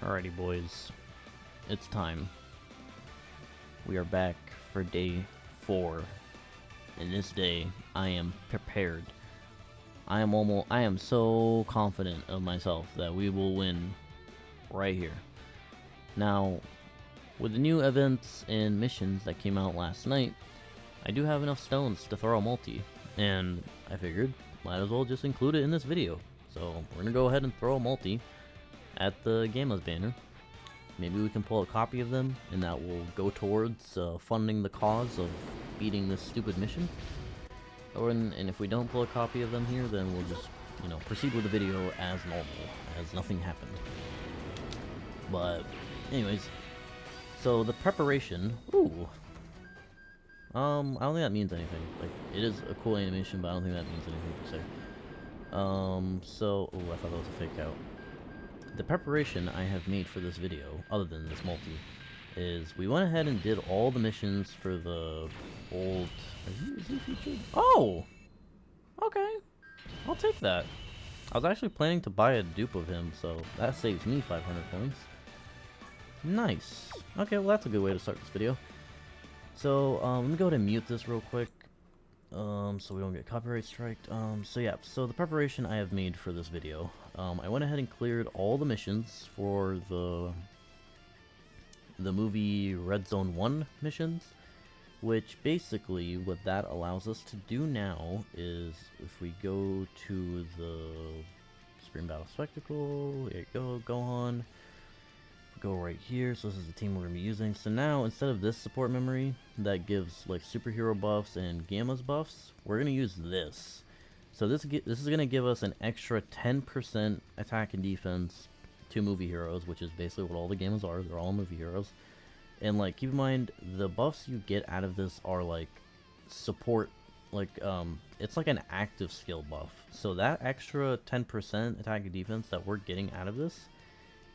Alrighty, boys. It's time. We are back for day 4. And this day, I am prepared. I am so confident of myself that we will win right here. Now, with the new events and missions that came out last night, I do have enough stones to throw a multi, and I figured might as well just include it in this video. So we're gonna go ahead and throw a multi at the Gamma's banner. Maybe we can pull a copy of them, and that will go towards funding the cause of beating this stupid mission. And if we don't pull a copy of them here, then we'll just, proceed with the video as normal, as nothing happened. But, anyways, so the preparation, ooh, I don't think that means anything. Like, it is a cool animation, but I don't think that means anything per se. I thought that was a fake out. The preparation I have made for this video, other than this multi, is we went ahead and did all the missions for the old... Is he featured? Oh! Okay. I'll take that. I was actually planning to buy a dupe of him, so that saves me 500 points. Nice. Okay, well that's a good way to start this video. So, let me go ahead and mute this real quick. So we don't get copyright striked. So the preparation I have made for this video, I went ahead and cleared all the missions for the movie Red Zone 1 missions, which basically what that allows us to do now is if we go to the Supreme Battle Spectacle, here you go on. Go right here, so this is the team we're going to be using. So now, instead of this support memory that gives like superhero buffs and Gamma's buffs, we're going to use this. So this is going to give us an extra 10% attack and defense to movie heroes, which is basically what all the Gammas are. They're all movie heroes. And like, keep in mind, the buffs you get out of this are like support, like it's like an active skill buff. So that extra 10% attack and defense that we're getting out of this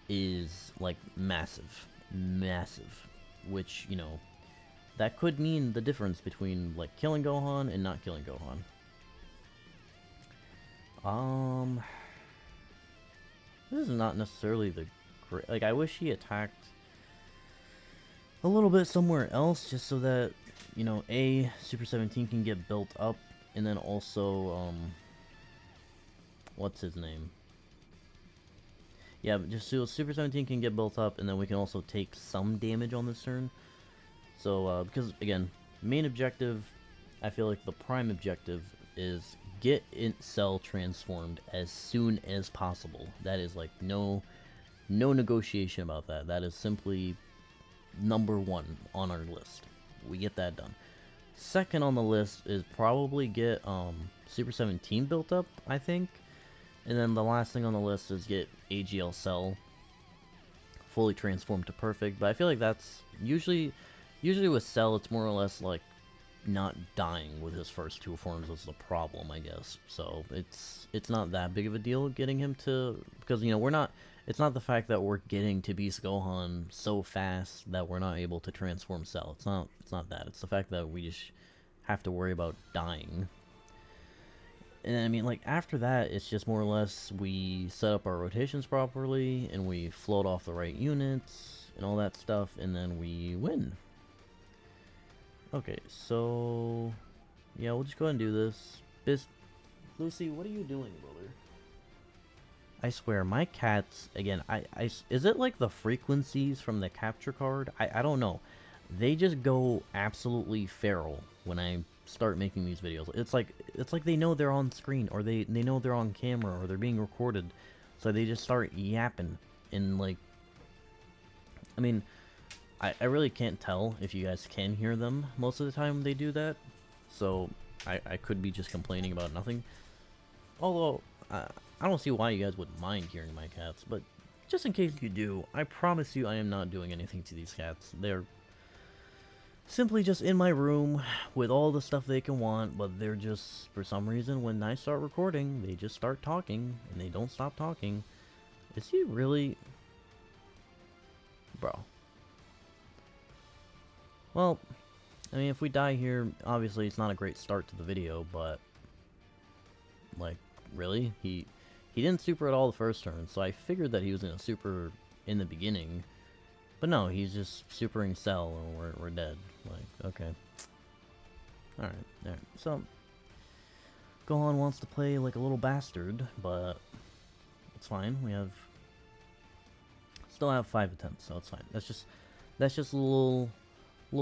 is like massive, which, that could mean the difference between like killing Gohan and not killing Gohan. This is not necessarily the great, like, I wish he attacked a little bit somewhere else just so that, Super 17 can get built up, and then also, what's his name? Yeah, just so Super 17 can get built up, and then we can also take some damage on this turn. So, because, again, main objective, I feel like the prime objective is get Cell transformed as soon as possible. That is, like, no negotiation about that. That is simply #1 on our list. We get that done. Second on the list is probably get Super 17 built up, I think. And then the last thing on the list is get AGL Cell fully transformed to perfect. But I feel like that's usually with Cell, it's more or less like not dying with his first 2 forms is the problem, I guess. So it's not that big of a deal getting him to, because it's not the fact that we're getting to Beast Gohan so fast that we're not able to transform Cell. It's not that. It's the fact that we just have to worry about dying. And I mean, like, after that, it's just more or less we set up our rotations properly, and we float off the right units, and all that stuff, and then we win. Okay, so... yeah, we'll just go ahead and do this. Lucy, what are you doing, brother? I swear, my cats, again, is it like the frequencies from the capture card? I don't know. They just go absolutely feral when I start making these videos. It's like they know they're on screen, or they know they're on camera, or they're being recorded, so they just start yapping. And like, I mean, I really can't tell if you guys can hear them most of the time they do that, so I could be just complaining about nothing. Although I don't see why you guys wouldn't mind hearing my cats, but just in case you do, I promise you I am not doing anything to these cats. They're simply just in my room with all the stuff they can want, but they're just, for some reason, when I start recording, they just start talking, and they don't stop talking. Is he really... bro. Well, I mean, if we die here, obviously it's not a great start to the video, but... like, really? He didn't super at all the first turn, so I figured that he was going to super in the beginning. But no, he's just supering Cell and we're dead. Like, okay. Alright, alright. So, Gohan wants to play like a little bastard, but it's fine. We have... Still have 5 attempts, so it's fine. That's just a little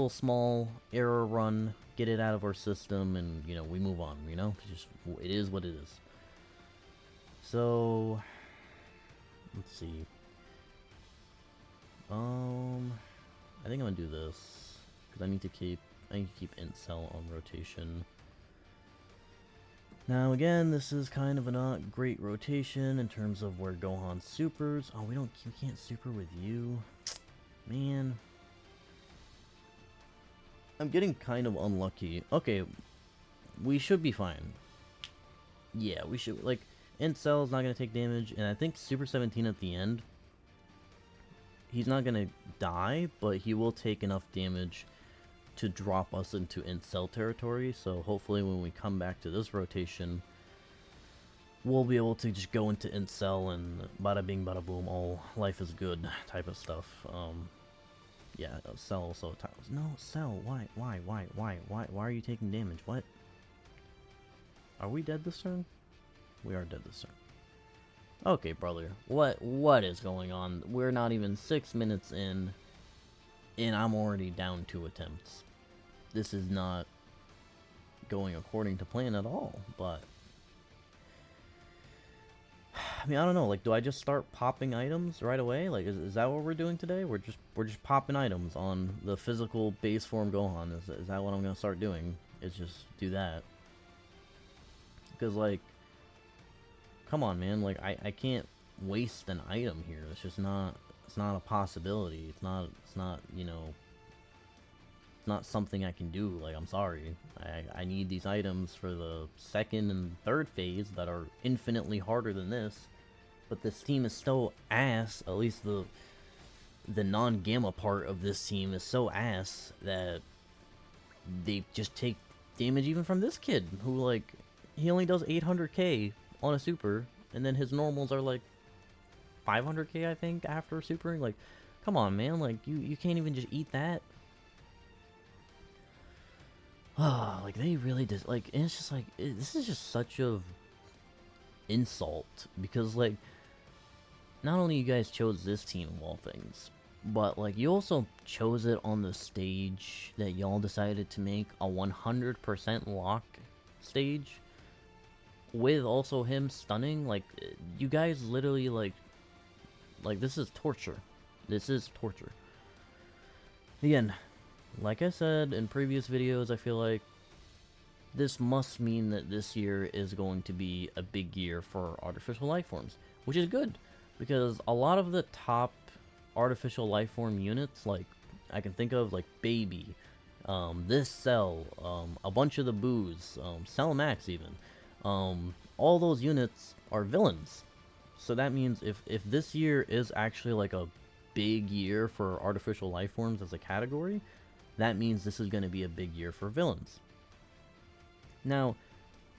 small error run, get it out of our system, and, you know, we move on, you know? It is what it is. So... Let's see. I think I'm gonna do this because I need to keep Incel on rotation. Now again, this is kind of a not great rotation in terms of where Gohan supers. Oh, we can't super with you, man. I'm getting kind of unlucky. Okay, we should be fine. Yeah, we should. Like, Incel is not gonna take damage, and I think Super 17 at the end. He's not gonna die, but he will take enough damage to drop us into Incel territory, so hopefully when we come back to this rotation, we'll be able to just go into Incel and bada bing bada boom, all life is good type of stuff. Yeah, Cell also... No, Cell, why are you taking damage? What? Are we dead this turn? We are dead this turn. Okay, brother. What is going on? We're not even 6 minutes in, and I'm already down 2 attempts. This is not going according to plan at all, but... I mean, I don't know, like, do I just start popping items right away? Like, is that what we're doing today? We're just popping items on the physical base form Gohan. Is that what I'm gonna start doing? Is just do that. Because, like... Come on, man, like, I can't waste an item here. It's just not, it's not a possibility. It's not, you know, it's not something I can do. Like, I'm sorry. I need these items for the 2nd and 3rd phase that are infinitely harder than this. But this team is so ass, at least the non-gamma part of this team is so ass that they just take damage even from this kid, who, like, he only does 800k on a super, and then his normals are like 500k, I think, after supering. Like, come on, man, like, you can't even just eat that. Ah, like, they really just, like, and it's just like, this is just such a insult, because, like, not only you guys chose this team of all things, but, like, you also chose it on the stage that y'all decided to make a 100% lock stage, with also him stunning. Like, you guys literally, like, this is torture. This is torture. Again, like I said in previous videos, I feel like this must mean that this year is going to be a big year for artificial life forms, which is good, because a lot of the top artificial life form units, like, I can think of, like, Baby, this Cell, a bunch of the Boos, Cell Max even, all those units are villains. So that means if this year is actually like a big year for artificial life forms as a category, that means this is going to be a big year for villains. Now,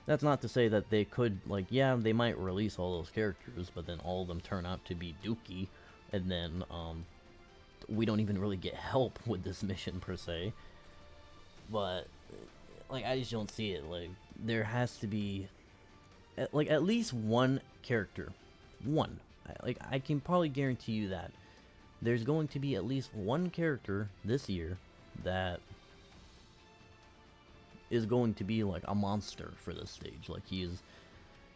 that's not to say that they could, like, yeah, they might release all those characters, but then all of them turn out to be Dookie, and then, we don't even really get help with this mission, per se. But, like, I just don't see it. Like, there has to be, like, at least one character. One. Like, I can probably guarantee you that. There's going to be at least one character this year that is going to be, like, a monster for this stage. Like, he's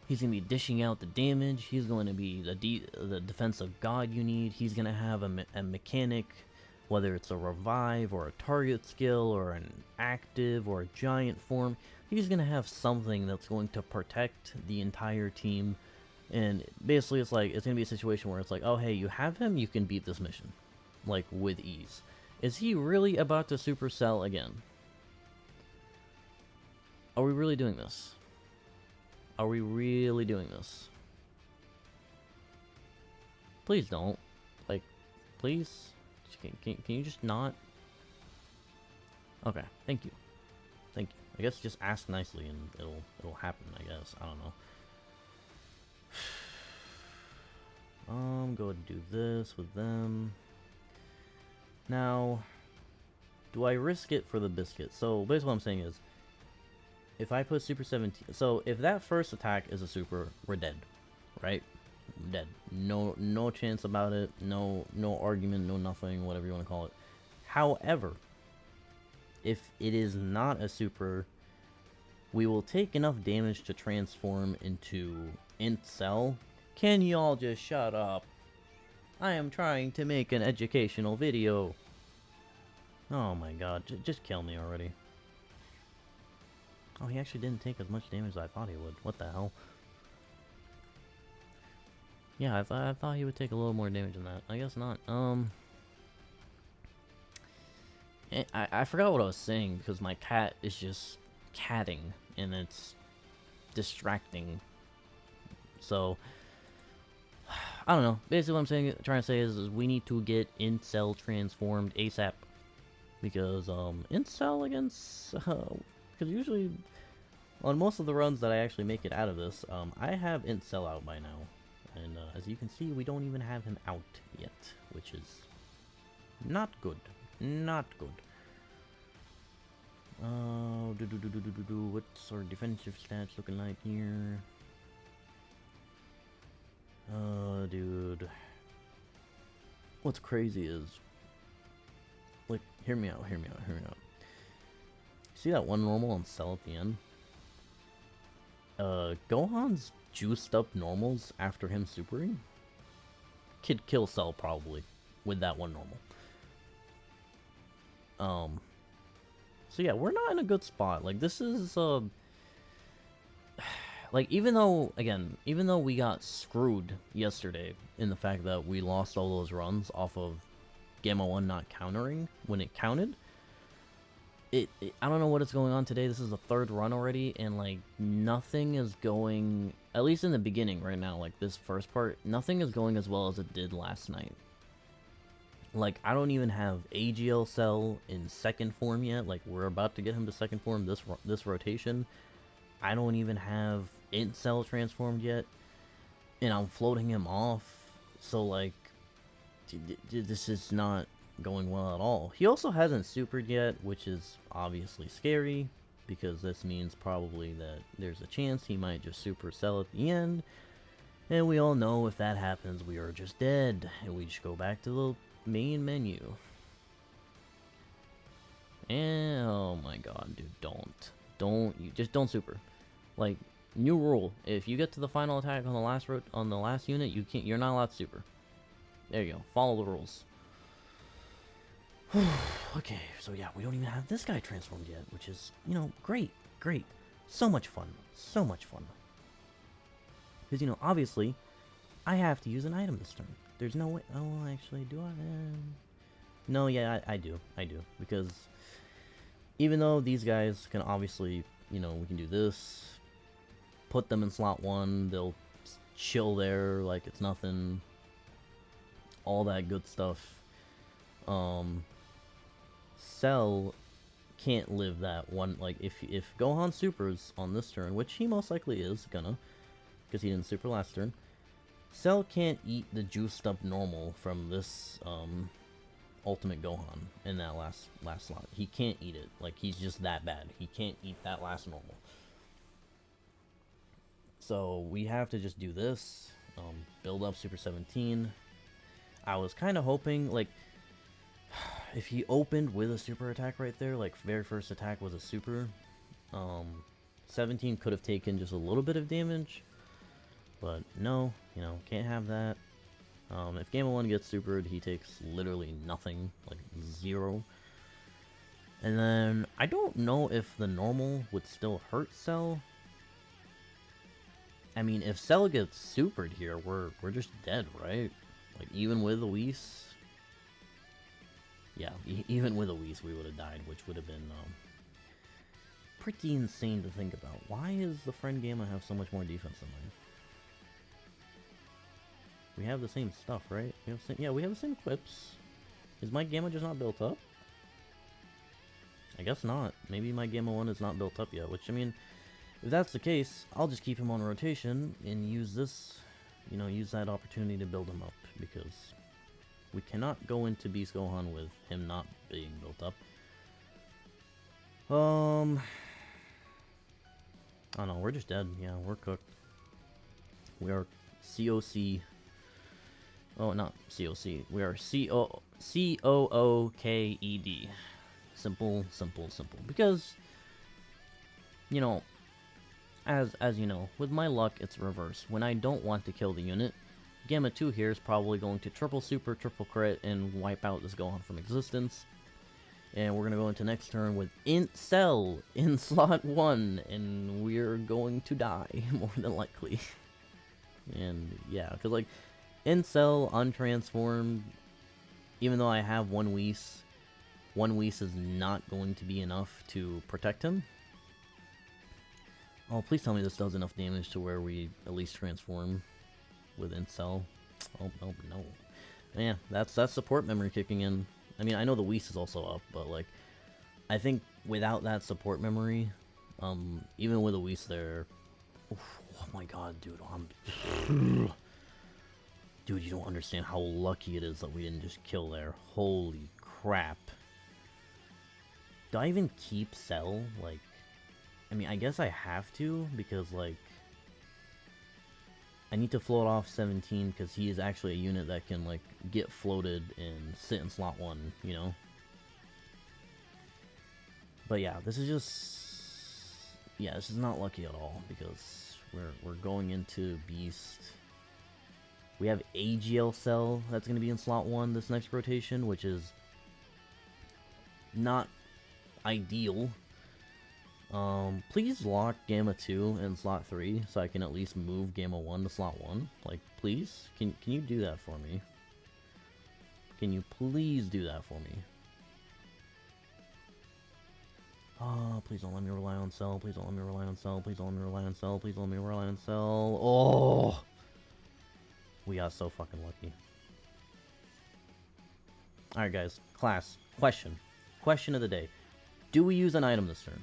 going to be dishing out the damage. He's going to be the defensive god you need. He's going to have a mechanic, whether it's a revive or a target skill or an active or a giant form. He's going to have something that's going to protect the entire team. And basically it's like, it's going to be a situation where it's like, oh hey, you have him, you can beat this mission. Like, with ease. Is he really about to supercell again? Are we really doing this? Are we really doing this? Please don't. Like, please? Can you just not? Okay, thank you. Thank you. I guess just ask nicely and it'll happen, I guess. I don't know. Go ahead and do this with them. Now, do I risk it for the biscuit? So basically what I'm saying is, if I put Super 17, so if that first attack is a super, we're dead, right? Dead. No chance about it. No argument. No nothing. Whatever you want to call it. However, if it is not a super, we will take enough damage to transform into Int Cell. Can y'all just shut up? I am trying to make an educational video. Oh my god, just kill me already. Oh, he actually didn't take as much damage as I thought he would. What the hell? Yeah, I thought he would take a little more damage than that. I guess not. I forgot what I was saying because my cat is just catting and it's distracting. So I don't know. Basically, what I'm trying to say is we need to get Incel transformed ASAP because Incel against because usually on most of the runs that I actually make it out of this, I have Incel out by now, and as you can see, we don't even have him out yet, which is not good. Not good. What's our defensive stats looking like here? Dude. What's crazy is, like, hear me out. See that one normal on Cell at the end? Gohan's juiced up normals after him supering could kill Cell probably with that one normal. So yeah, we're not in a good spot. Like, this is, like, even though we got screwed yesterday in the fact that we lost all those runs off of Gamma 1 not countering when it counted, I don't know what is going on today. This is the third run already, and, like, nothing is going, at least in the beginning right now, like, this first part, nothing is going as well as it did last night. Like, I don't even have AGL Cell in second form yet. Like, we're about to get him to second form this rotation. I don't even have Int Cell transformed yet, and I'm floating him off. So, like, this is not going well at all. He also hasn't supered yet, which is obviously scary, because this means probably that there's a chance he might just super Cell at the end. And we all know if that happens, we are just dead, and we just go back to the main menu. And oh my god, dude, don't super. Like, new rule: if you get to the final attack on the last unit, you're not allowed to super. There you go. Follow the rules. Okay, so yeah, we don't even have this guy transformed yet, which is, you know, great. So much fun. Because, you know, obviously, I have to use an item this turn. There's no way. Oh, actually, do I? No, yeah, I do. Because even though these guys can obviously, you know, we can do this, put them in slot 1, they'll chill there like it's nothing. All that good stuff. Cell can't live that one. Like, if Gohan supers on this turn, which he most likely is gonna, because he didn't super last turn, Cell can't eat the juiced up normal from this ultimate Gohan in that last slot. He can't eat it. Like, he's just that bad. He can't eat that last normal. So we have to just do this, build up Super 17. I was kind of hoping, like, if he opened with a super attack right there, like, very first attack was a super, 17 could have taken just a little bit of damage. But no, you know, can't have that. If Gamma 1 gets supered, he takes literally nothing, like 0. And then, I don't know if the normal would still hurt Cell. I mean, if Cell gets supered here, we're just dead, right? Like, even with a Whis? Yeah, even with a Whis, we would have died, which would have been pretty insane to think about. Why does the friend Gamma have so much more defense than mine? We have the same stuff, right? We have the same equips. Is my Gamma just not built up? I guess not. Maybe my Gamma 1 is not built up yet, which, I mean, if that's the case, I'll just keep him on rotation and use this you know, use that opportunity to build him up, because we cannot go into Beast Gohan with him not being built up. Oh no, we're just dead. Yeah, we're cooked. We are COC. Oh, not COC. We are COOKED. Simple, simple, simple. Because, you know, as you know, with my luck, it's reverse. When I don't want to kill the unit, Gamma 2 here is probably going to triple super, triple crit, and wipe out this Gohan from existence. And we're going to go into next turn with Int Cell in slot 1, and we're going to die, more than likely. And yeah, because like, Int Cell untransformed, even though I have one Whis is not going to be enough to protect him. Oh, please tell me this does enough damage to where we at least transform with Int Cell. Oh, no, no. Yeah, that's support memory kicking in. I mean, I know the Whis is also up, but like, I think without that support memory, even with a Whis there, oof, oh my god, dude, dude, you don't understand how lucky it is that we didn't just kill there. Holy crap. Do I even keep Cell? Like, I mean, I guess I have to, because like, I need to float off 17 because he is actually a unit that can like get floated and sit in slot 1, you know? But yeah, this is just... yeah, this is not lucky at all, because we're going into Beast. We have AGL Cell that's going to be in slot 1 this next rotation, which is not ideal. Please lock Gamma 2 in slot 3 so I can at least move Gamma 1 to slot 1. Like, please? Can you do that for me? Can you please do that for me? Oh, please don't let me rely on Cell. Please don't let me rely on Cell. Please don't let me rely on Cell. Please don't let me rely on Cell. Oh! We got so fucking lucky. Alright, guys. Class. Question. Question of the day. Do we use an item this turn?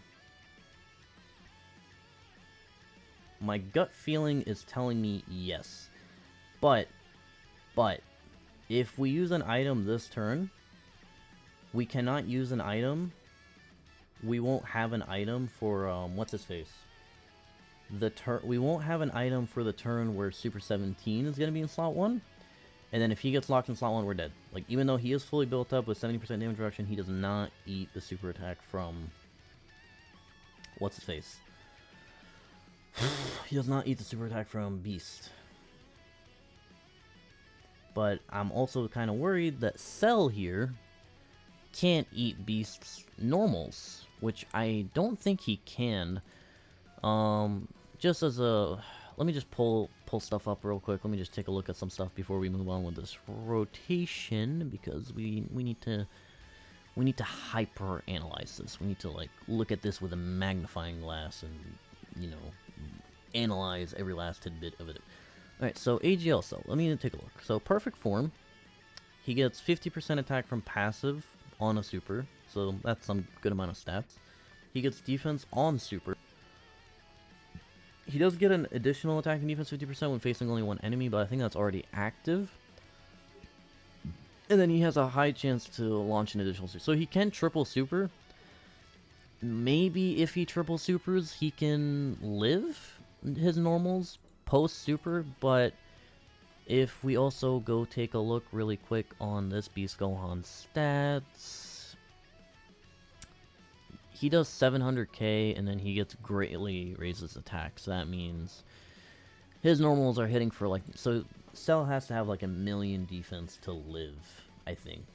My gut feeling is telling me yes. But, if we use an item this turn, we cannot use an item. We won't have an item for, what's his face? We won't have an item for the turn where Super 17 is going to be in slot 1. And then if he gets locked in slot 1, we're dead. Like, even though he is fully built up with 70% damage reduction, he does not eat the super attack from... what's his face? He does not eat the super attack from Beast. But I'm also kind of worried that Cell here can't eat Beast's normals, which I don't think he can. Just as a... let me just pull stuff up real quick. Let me just take a look at some stuff before we move on with this rotation, because we need to hyper analyze this. We need to like look at this with a magnifying glass and, you know, analyze every last tidbit of it. Alright, so AGL Cell. Let me take a look. So perfect form. He gets 50% attack from passive on a super, so that's some good amount of stats. He gets defense on super. He does get an additional attack and defense 50% when facing only one enemy, but I think that's already active. And then he has a high chance to launch an additional super. So he can triple super. Maybe if he triple supers, he can live his normals post super, but if we also go take a look really quick on this Beast Gohan stats, he does 700k and then he gets greatly raises attack, so that means his normals are hitting for like, so Cell has to have like 1,000,000 defense to live, I think,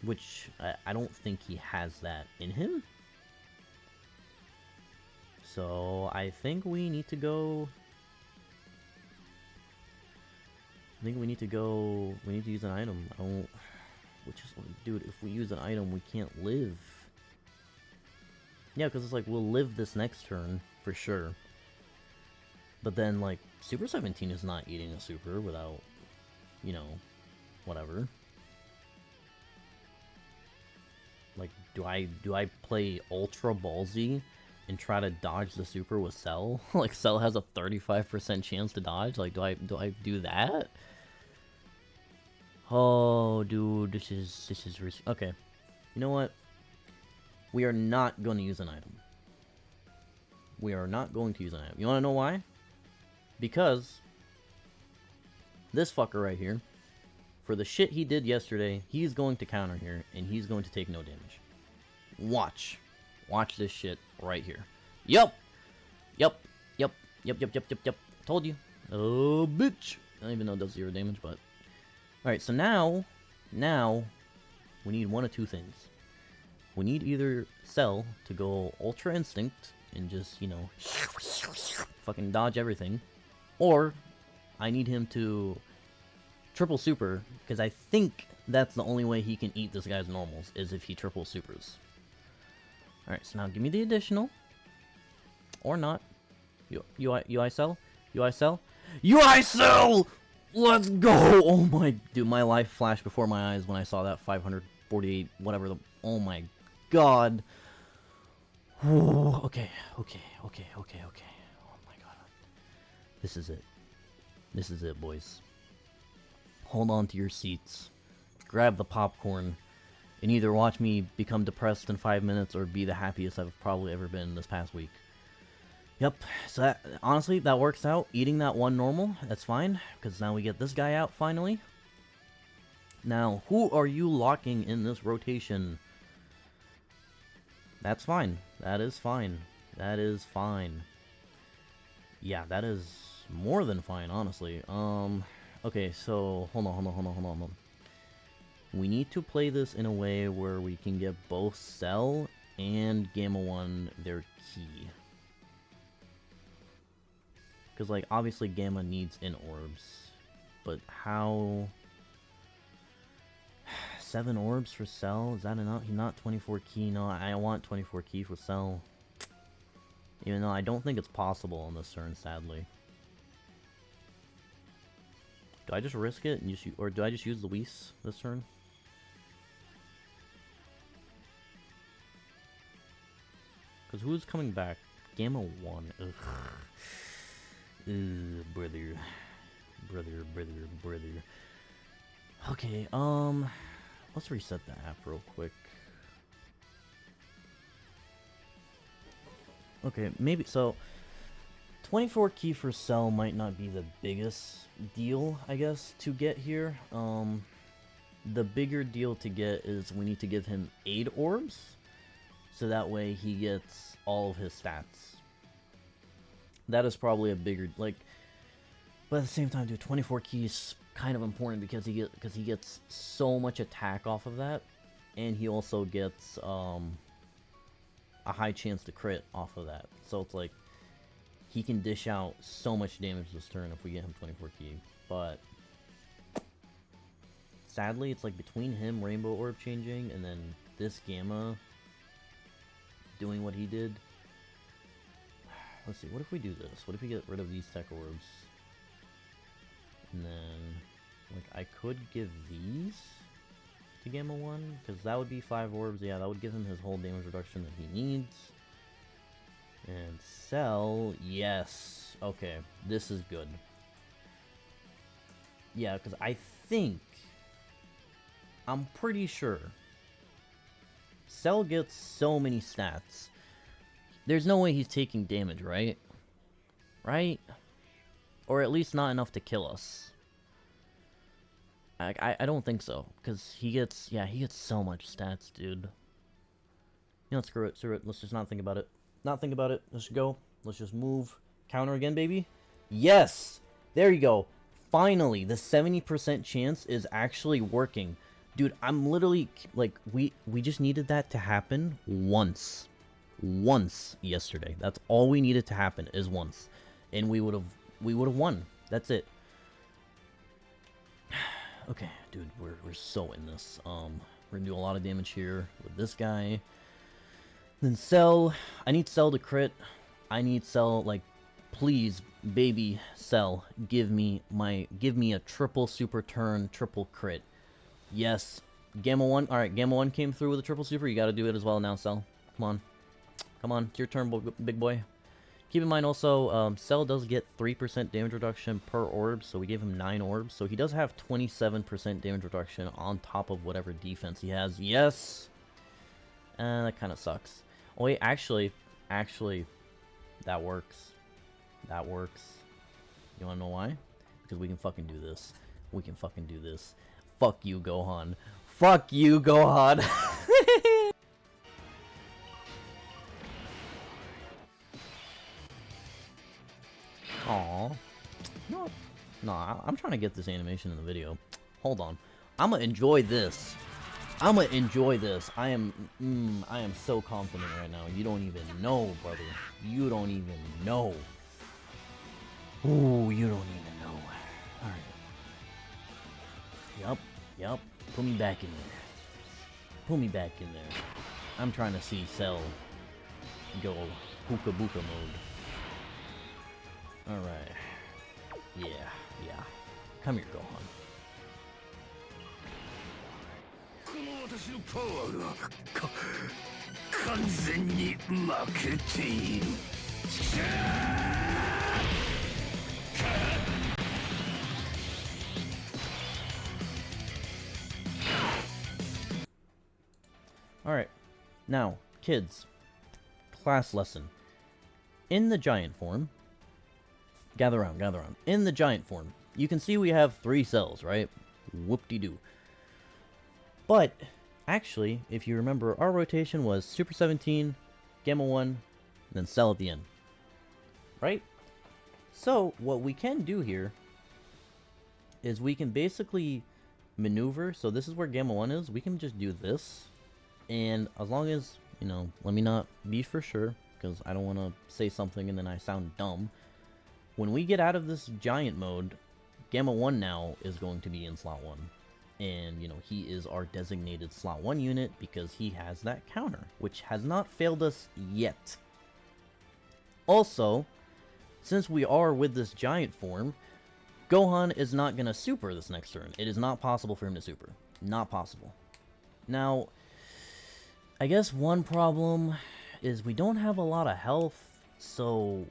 which I don't think he has that in him. So I think we need to go... we need to use an item. Which is, dude, if we use an item, we can't live. Yeah, because it's like, we'll live this next turn, for sure. But then, like, Super 17 is not eating a super without, you know, whatever. Like, do I play Ultra Ballsy and try to dodge the super with Cell. Like Cell has a 35% chance to dodge. Like do I do that? Oh, dude, this is risky. Okay, you know what? We are not going to use an item. We are not going to use an item. You want to know why? Because this fucker right here, for the shit he did yesterday, he's going to counter here, and he's going to take no damage. Watch. Watch this shit right here. Yup! Yup. Yup. Yup, yup, yup, yup, yup. Told you. Oh, bitch. I don't even know it does 0 damage, but... Alright, so now, we need one of two things. We need either Cell to go Ultra Instinct and just, you know, fucking dodge everything. Or, I need him to triple super, because I think that's the only way he can eat this guy's normals, is if he triple supers. Alright, so now give me the additional. Or not. UI Cell? UI Cell? UI Cell! Let's go! Oh my... Dude, my life flashed before my eyes when I saw that 548, whatever the... Oh my god. Okay. Oh my god. This is it. This is it, boys. Hold on to your seats. Grab the popcorn. And either watch me become depressed in 5 minutes or be the happiest I've probably ever been this past week. Yep, so that, honestly, that works out. Eating that one normal, that's fine. Because now we get this guy out, finally. Now, who are you locking in this rotation? That's fine. That is fine. That is fine. Yeah, that is more than fine, honestly. Okay, so, hold on. We need to play this in a way where we can get both Cell and Gamma 1 their key. Because, like, obviously Gamma needs in orbs. But how... 7 orbs for Cell? Is that enough? Not 24 key. No, I want 24 key for Cell. Even though I don't think it's possible on this turn, sadly. Do I just risk it and just or do I just use Luis this turn? Because who's coming back? Gamma 1. Ugh. Brother. Okay, let's reset the app real quick. Okay, maybe, so, 24 key for Cell might not be the biggest deal, I guess, to get here. The bigger deal to get is we need to give him 8 orbs, so that way he gets all of his stats. That is probably a bigger, like, but at the same time, dude, 24 keys kind of important because he gets so much attack off of that, and he also gets a high chance to crit off of that. So it's like he can dish out so much damage this turn if we get him 24 key. But sadly, it's like between him Rainbow Orb changing and then this Gamma doing what he did. Let's see, what if we do this? What if we get rid of these tech orbs? And then, like, I could give these to Gamma 1, because that would be 5 orbs. Yeah, that would give him his whole damage reduction that he needs. And Cell, yes. Okay, this is good. Yeah, because I'm pretty sure Cell gets so many stats. There's no way he's taking damage, right? Right? Or at least not enough to kill us. I don't think so. Because he gets so much stats, dude. You know, screw it. Let's just not think about it. Let's go. Let's just move. Counter again, baby. Yes! There you go. Finally, the 70% chance is actually working. Dude, I'm literally, like, we just needed that to happen once yesterday. That's all we needed to happen is once, and we would have won. That's it. Okay, dude, we're so in this. We're gonna do a lot of damage here with this guy. Then Cell, I need Cell to crit. I need Cell, like, please, baby Cell, give me a triple super turn, triple crit. Yes, Gamma 1. All right, Gamma 1 came through with a triple super. You got to do it as well now, Cell. Come on. Come on, it's your turn, big boy. Keep in mind also, Cell does get 3% damage reduction per orb, so we gave him 9 orbs. So he does have 27% damage reduction on top of whatever defense he has. Yes! That kind of sucks. Oh wait, actually, that works. That works. You wanna know why? Because we can fucking do this. We can fucking do this. Fuck you, Gohan. Fuck you, Gohan! Aww. No, nah, I'm trying to get this animation in the video. Hold on. I'ma enjoy this. I'ma enjoy this. I am so confident right now. You don't even know, brother. You don't even know. Ooh, you don't even know. Alright. Yup. Put me back in there. Put me back in there. I'm trying to see Cell go hookah booka mode. Alright. Yeah. Come here, Gohan. Alright. Now, kids. Class lesson. In the giant form, gather around. In the giant form, you can see we have 3 cells, right? Whoop-de-doo. But, actually, if you remember, our rotation was Super 17, Gamma 1, and then Cell at the end. Right? So, what we can do here is we can basically maneuver. So this is where Gamma 1 is. We can just do this. And as long as, you know, let me not be for sure, because I don't want to say something and then I sound dumb. When we get out of this giant mode, Gamma 1 now is going to be in slot 1. And, you know, he is our designated slot 1 unit because he has that counter, which has not failed us yet. Also, since we are with this giant form, Gohan is not going to super this next turn. It is not possible for him to super. Not possible. Now, I guess one problem is we don't have a lot of health, so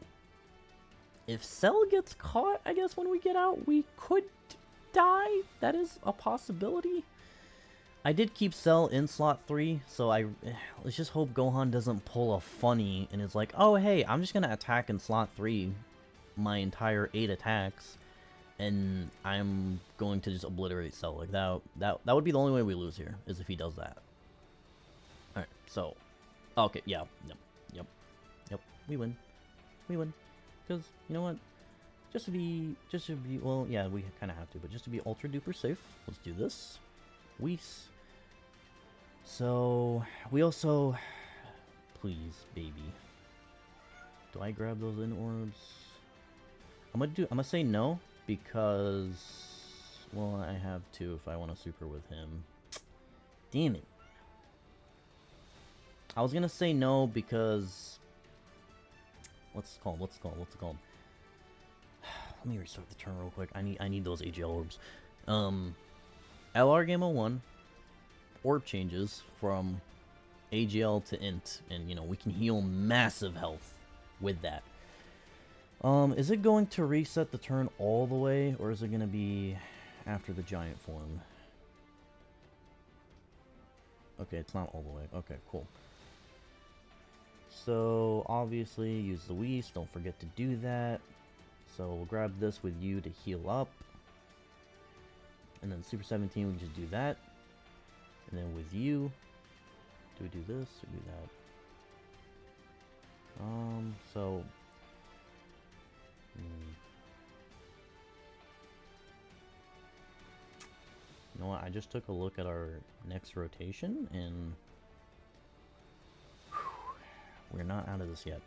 if Cell gets caught, I guess when we get out, we could die. That is a possibility. I did keep Cell in slot 3, so let's just hope Gohan doesn't pull a funny and is like, oh hey, I'm just gonna attack in slot 3 my entire 8 attacks, and I'm going to just obliterate Cell. Like that would be the only way we lose here, is if he does that. Alright, so okay, yeah, yep, we win. Because, you know what? Just to be, well, yeah, we kind of have to, but just to be ultra duper safe, let's do this. So, we also, please, baby. Do I grab those in orbs? I'm gonna say no, because, well, I have to if I want to super with him. Damn it. I was gonna say no because, what's it called? Let me restart the turn real quick. I need those AGL orbs. LR Gamma 1 orb changes from AGL to Int, and you know we can heal massive health with that. Is it going to reset the turn all the way, or is it gonna be after the giant form? Okay, it's not all the way. Okay, cool. So obviously use the Whis. Don't forget to do that. So we'll grab this with you to heal up. And then Super 17, we can just do that. And then with you, do we do this or do that? So... You know what, I just took a look at our next rotation, and... We're not out of this yet.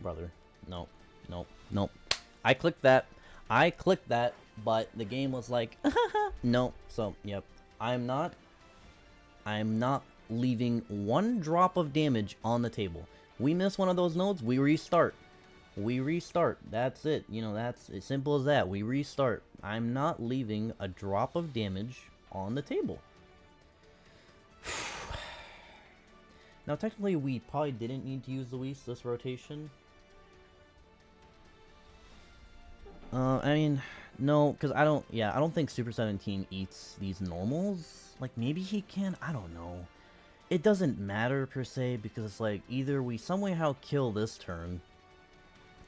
Brother, no. I clicked that, but the game was like, no. So, yep. I'm not leaving one drop of damage on the table. We miss one of those nodes, we restart. That's it. You know, that's as simple as that. We restart. I'm not leaving a drop of damage on the table. Now, technically, we probably didn't need to use Luis this rotation. I mean, no, because I don't think Super 17 eats these normals. Like, maybe he can, I don't know. It doesn't matter, per se, because it's like, either we somehow kill this turn,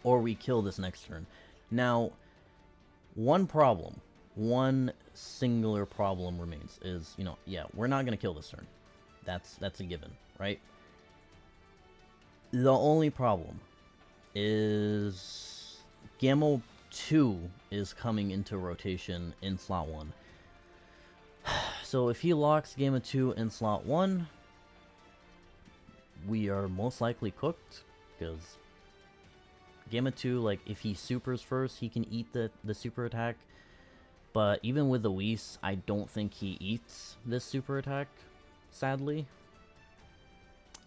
or we kill this next turn. Now, one singular problem remains, is, yeah, we're not gonna kill this turn. That's a given, right? The only problem is Gamma 2 is coming into rotation in slot 1. So if he locks Gamma 2 in slot 1, we are most likely cooked, because Gamma 2, like, if he supers first, he can eat the super attack. But even with the Whis, I don't think he eats this super attack, sadly.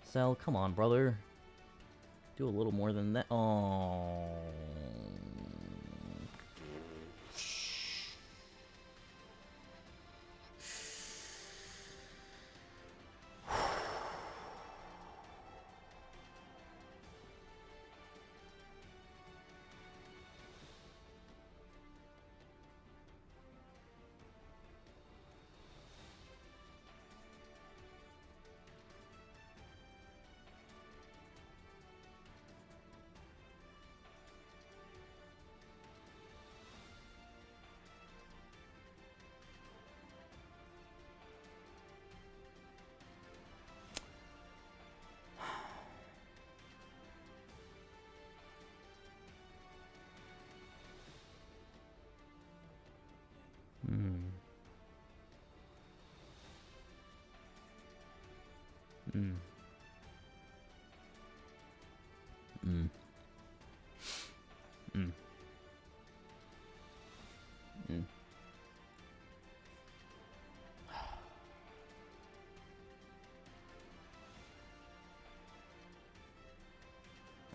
Cell, come on, brother. Do a little more than that. Oh.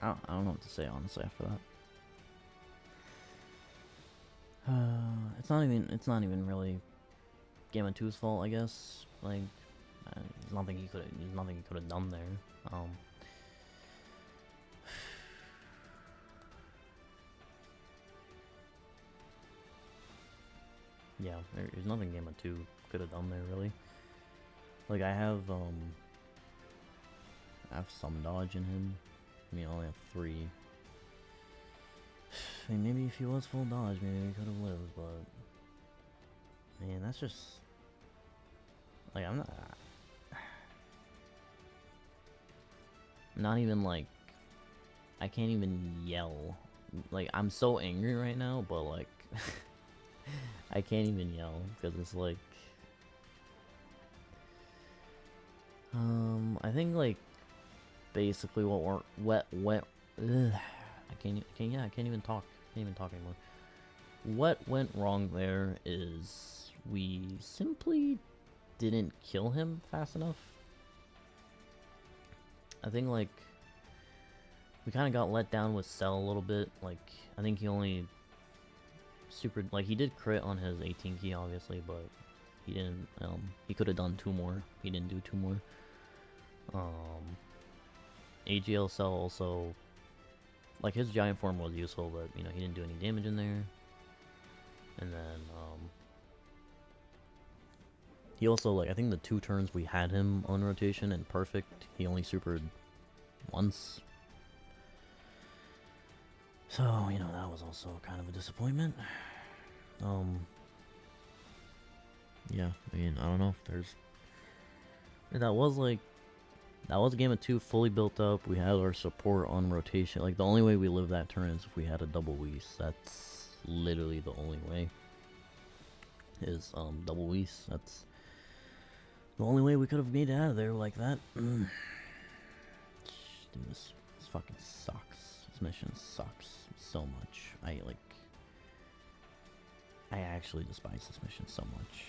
I don't know what to say, honestly, after that. It's not even really Gamma 2's fault, I guess. Like, there's nothing he could have done there. Yeah, there's nothing Gamma 2 could have done there, really. Like, I have some dodge in him. I mean, I only have 3. I mean, maybe if he was full dodge, maybe he could have lived, but... Man, that's just... Like, I'm not even, like... I can't even yell. Like, I'm so angry right now, but, like... I can't even yell, because it's, like... I think, like... Basically what I can't even talk. I can't even talk anymore. What went wrong there is we simply didn't kill him fast enough. I think, like, we kind of got let down with Cell a little bit. Like, I think he only super, like, he did crit on his 18 key, obviously, but he didn't, he could have done 2 more. He didn't do 2 more. AGL Cell also, like, his giant form was useful, but, he didn't do any damage in there. And then, he also, like, I think the 2 turns we had him on rotation and perfect, he only supered once. So, that was also kind of a disappointment. Yeah, I mean, I don't know if there's... That was Game of 2 fully built up. We had our support on rotation. Like, the only way we live that turn is if we had a double Whis. That's literally the only way. Is, double Whis. That's the only way we could have made it out of there like that. Dude, this fucking sucks. This mission sucks so much. I actually despise this mission so much.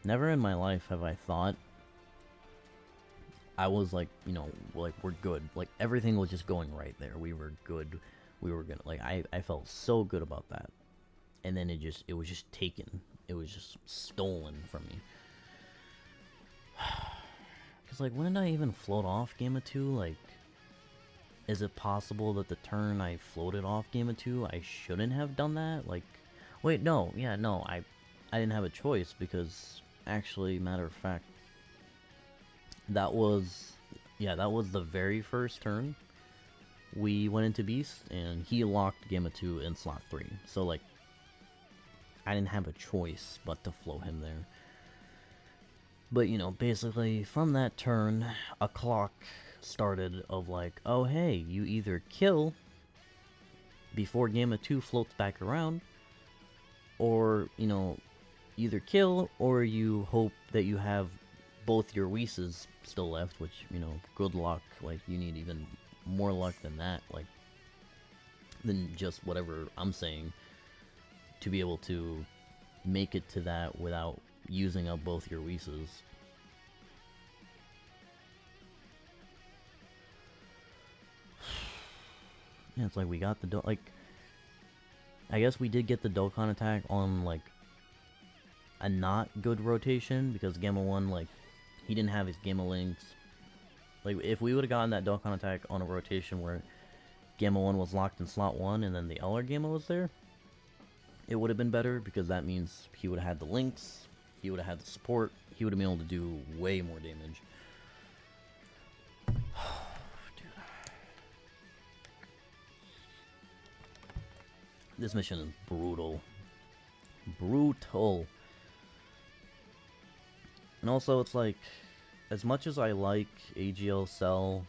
Never in my life have I thought I was like, like, we're good. Like, everything was just going right there. We were good. We were gonna, like, I felt so good about that. and then it was just taken. It was just stolen from me. Cause like, when did I even float off Game of 2? Like, is it possible that the turn I floated off Game of 2, I shouldn't have done that? Like, wait, no, yeah, no, I didn't have a choice, because actually, matter of fact, that was, yeah, that was the very first turn we went into Beast, and he locked Game of 2 in slot 3. So, like, I didn't have a choice but to float him there. But, you know, basically, from that turn, a clock started of like, oh hey, you either kill before Gamma 2 floats back around, or, you know, either kill, or you hope that you have both your Whis still left, which, you know, good luck. Like, you need even more luck than that, like, than just whatever I'm saying, to be able to make it to that without using up both your Whis. Yeah, it's like we got the like, I guess we did get the Dokkan attack on like a not good rotation, because Gamma 1, like, he didn't have his Gamma Links. Like, if we would have gotten that Dokkan attack on a rotation where Gamma 1 was locked in slot 1 and then the LR Gamma was there, it would have been better, because that means he would have had the links, he would have had the support, he would have been able to do way more damage. This mission is brutal. Brutal. And also, it's like, as much as I like AGL Cell,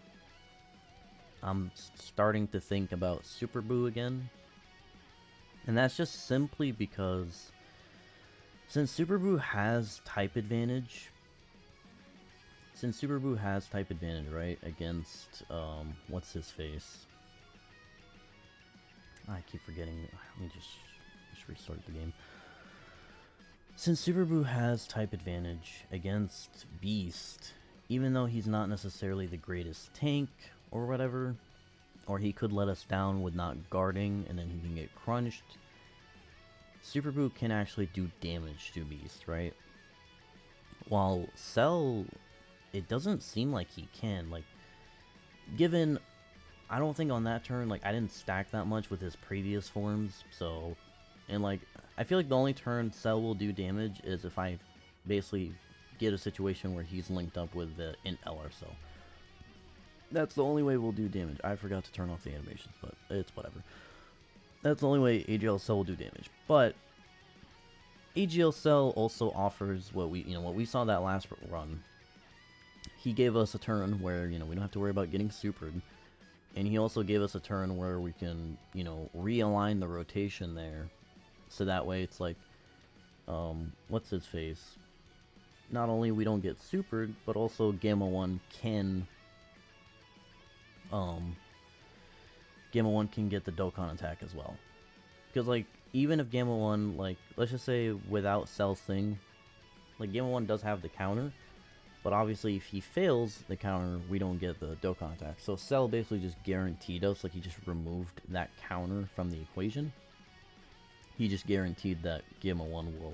I'm starting to think about Super Boo again. And that's just simply because, since Super Boo has type advantage, right, against, what's his face? I keep forgetting. Let me just restart the game. Since Super Boo has type advantage against Beast, even though he's not necessarily the greatest tank or whatever, or he could let us down with not guarding and then he can get crunched, Super Boo can actually do damage to Beast, right? While Cell, it doesn't seem like he can. Like, given, I don't think on that turn, like, I didn't stack that much with his previous forms, so, and like, I feel like the only turn Cell will do damage is if I basically get a situation where he's linked up with the Int LR Cell. That's the only way we'll do damage. I forgot to turn off the animations, but it's whatever. That's the only way AGL Cell will do damage. But AGL Cell also offers what we saw that last run. He gave us a turn where, you know, we don't have to worry about getting supered. And he also gave us a turn where we can, you know, realign the rotation there. So that way it's like, what's his face? Not only we don't get supered, but also Gamma 1 can, Gamma 1 can get the Dokkan attack as well. Because, like, even if Gamma 1, like, let's just say without Cell's thing, like, Gamma 1 does have the counter, but obviously if he fails the counter, we don't get the Dokkan attack. So Cell basically just guaranteed us, like, he just removed that counter from the equation. He just guaranteed that Gamma 1 will...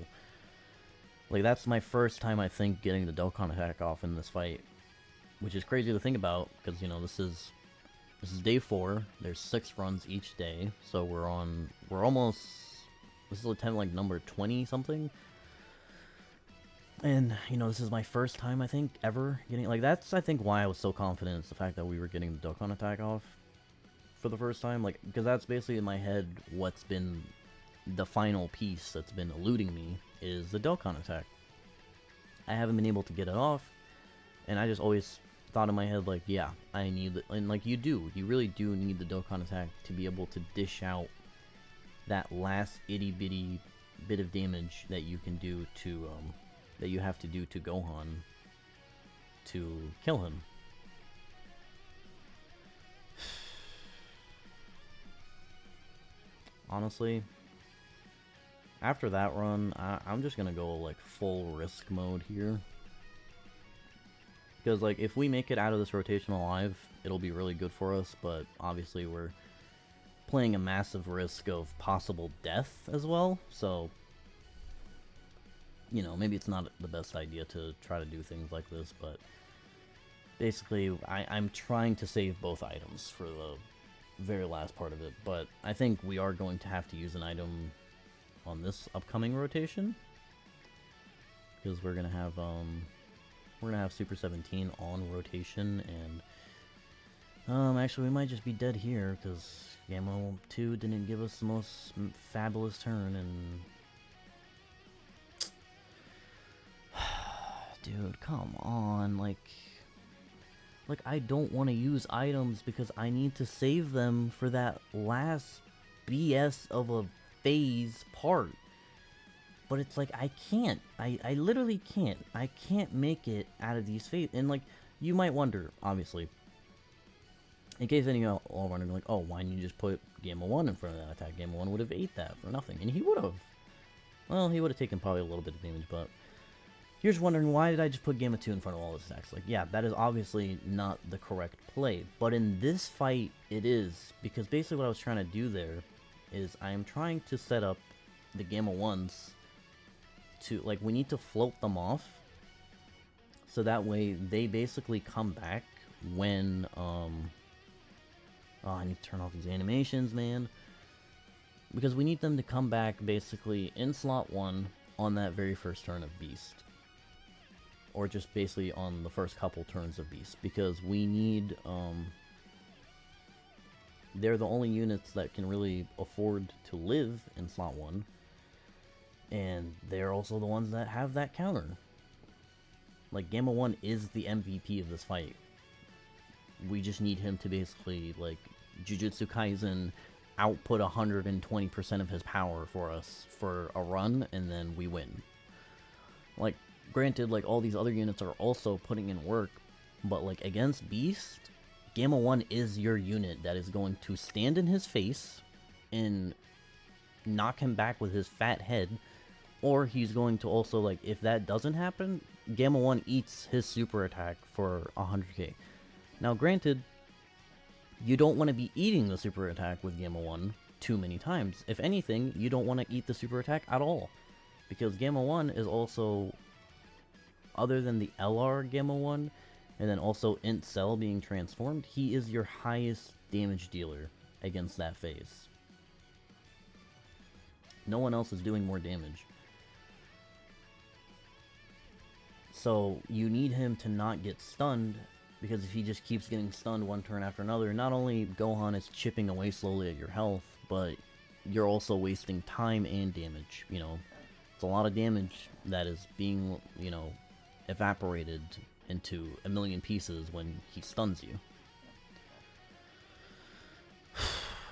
Like, that's my first time, I think, getting the Dokkan attack off in this fight. Which is crazy to think about, because, you know, this is day 4. There's 6 runs each day, so we're almost... This is attempt, like, number 20-something. And, you know, this is my first time, I think, ever getting... Like, that's, I think, why I was so confident, is the fact that we were getting the Dokkan attack off for the first time. Like, because that's basically in my head what's been the final piece that's been eluding me, is the Dokkan attack. I haven't been able to get it off, and I just always thought in my head, like, yeah, I need it. And, like, you really do need the Dokkan attack to be able to dish out that last itty-bitty bit of damage that you can do to, that you have to do to Gohan to kill him. Honestly, after that run, I'm just gonna go, like, full risk mode here. Because, like, if we make it out of this rotation alive, it'll be really good for us, but obviously we're playing a massive risk of possible death as well, so, you know, maybe it's not the best idea to try to do things like this, but basically, I'm trying to save both items for the very last part of it, but I think we are going to have to use an item on this upcoming rotation, because we're gonna have Super 17 on rotation, and actually we might just be dead here because Gamma 2 didn't give us the most fabulous turn, and dude, come on, like I don't want to use items because I need to save them for that last BS of a phase part. But it's like, I can't. I literally can't. I can't make it out of these phases. And like, you might wonder, obviously, in case any of y'all are wondering, like, oh, why didn't you just put Gamma 1 in front of that attack? Gamma 1 would have ate that for nothing. And he would have. Well, he would have taken probably a little bit of damage, but you're just wondering, why did I just put Gamma 2 in front of all those attacks? Like, yeah, that is obviously not the correct play. But in this fight, it is. Because basically what I was trying to do there is I am trying to set up the Gamma 1s to, like, we need to float them off. So that way they basically come back when, oh, I need to turn off these animations, man. Because we need them to come back basically in slot 1 on that very first turn of Beast. Or just basically on the first couple turns of Beast, because we need, they're the only units that can really afford to live in slot 1, and they're also the ones that have that counter. Like, Gamma 1 is the MVP of this fight. We just need him to basically, like, Jujutsu Kaisen output 120% of his power for us for a run, and then we win. Like, granted, like, all these other units are also putting in work, but, like, against Beast, Gamma 1 is your unit that is going to stand in his face and knock him back with his fat head, or he's going to also, like, if that doesn't happen, Gamma 1 eats his super attack for 100k. Now, granted, you don't want to be eating the super attack with Gamma 1 too many times. If anything, you don't want to eat the super attack at all, because Gamma 1 is also, other than the LR Gamma 1, and then also Int Cell being transformed, he is your highest damage dealer against that phase. No one else is doing more damage. So you need him to not get stunned, because if he just keeps getting stunned one turn after another, not only Gohan is chipping away slowly at your health, but you're also wasting time and damage. You know, it's a lot of damage that is being, you know, evaporated into a million pieces when he stuns you.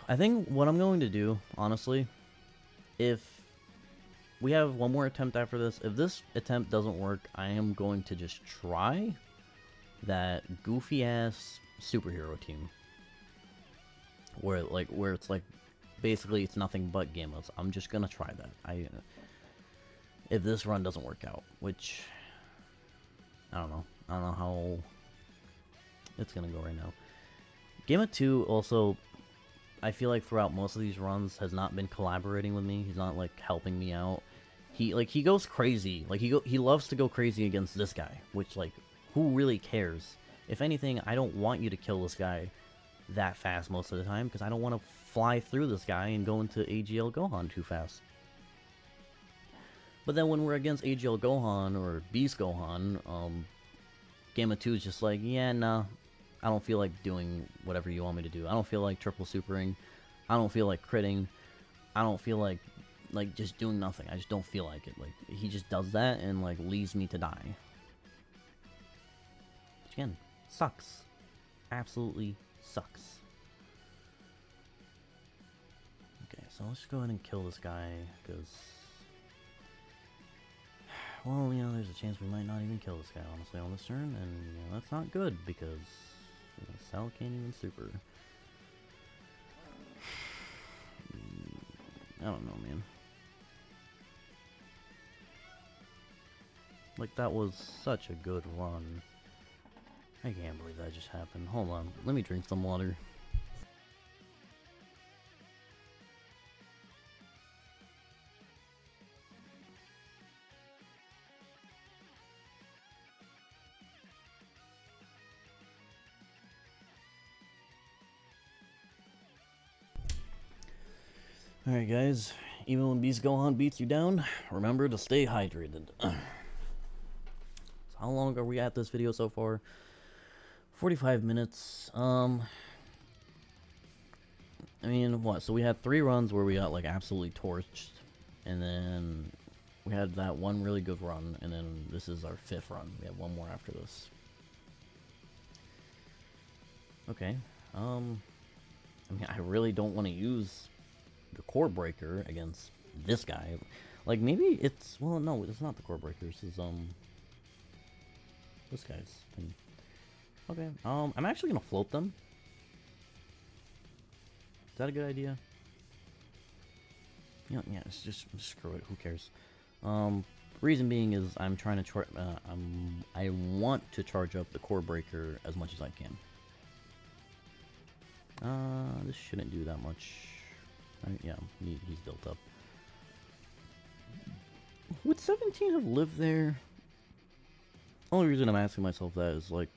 I think what I'm going to do, honestly, if we have one more attempt after this, if this attempt doesn't work, I am going to just try that goofy ass superhero team where it's like basically it's nothing but Gammas. I'm just gonna try that. If this run doesn't work out, which I don't know how it's gonna go right now. Gamma 2 also, I feel like throughout most of these runs has not been collaborating with me. He's not like helping me out. He goes crazy. Like he loves to go crazy against this guy, which, like, who really cares? If anything, I don't want you to kill this guy that fast most of the time, because I don't want to fly through this guy and go into AGL Gohan too fast. But then when we're against AGL Gohan or Beast Gohan, Gamma 2 is just like, yeah, nah, I don't feel like doing whatever you want me to do. I don't feel like triple supering. I don't feel like critting. I don't feel like just doing nothing. I just don't feel like it. Like, he just does that and, like, leaves me to die. Which, again, sucks. Absolutely sucks. Okay, so let's go ahead and kill this guy, because, well, you know, there's a chance we might not even kill this guy, honestly, on this turn, and, you know, that's not good, because Cell can't even super. I don't know, man. Like, that was such a good run. I can't believe that just happened. Hold on, let me drink some water. Alright, guys. Even when Beast Gohan beats you down, remember to stay hydrated. So how long are we at this video so far? 45 minutes. I mean, what? So we had 3 runs where we got, like, absolutely torched. And then we had that one really good run. And then this is our 5th run. We have one more after this. Okay. I mean, I really don't want to use the core breaker against this guy. Like, maybe it's... Well, no, it's not the core breaker. This is, this guy's thing. Okay, I'm actually gonna float them. Is that a good idea? Yeah, it's just screw it. Who cares? Reason being is I'm trying to I want to charge up the core breaker as much as I can. This shouldn't do that much. Yeah, he's built up. Would 17 have lived there? Only reason I'm asking myself that is like,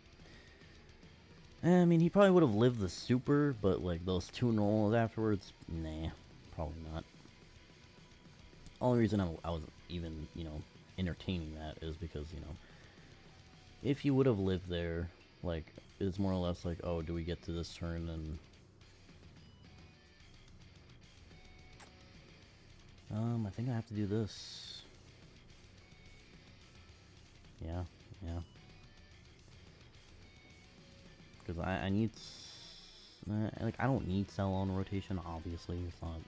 I mean, he probably would have lived the super, but like those 2 normals afterwards, nah, probably not. Only reason I was even, you know, entertaining that is because, you know, if he would have lived there, like, it's more or less like, oh, do we get to this turn and... I think I have to do this. Yeah. Because I need... like, I don't need Cell on rotation, obviously. It's not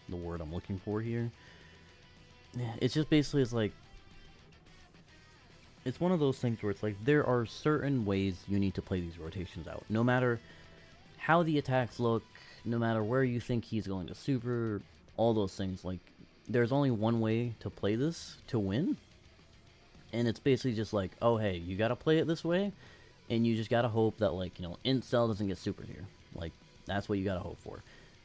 the word I'm looking for here. It's just basically, it's like... It's one of those things where it's like, there are certain ways you need to play these rotations out. No matter how the attacks look, no matter where you think he's going to super, all those things, like, there's only one way to play this to win. And it's basically just like, oh hey, you gotta play it this way, and you just gotta hope that, like, you know, Incel doesn't get super here. Like, that's what you gotta hope for.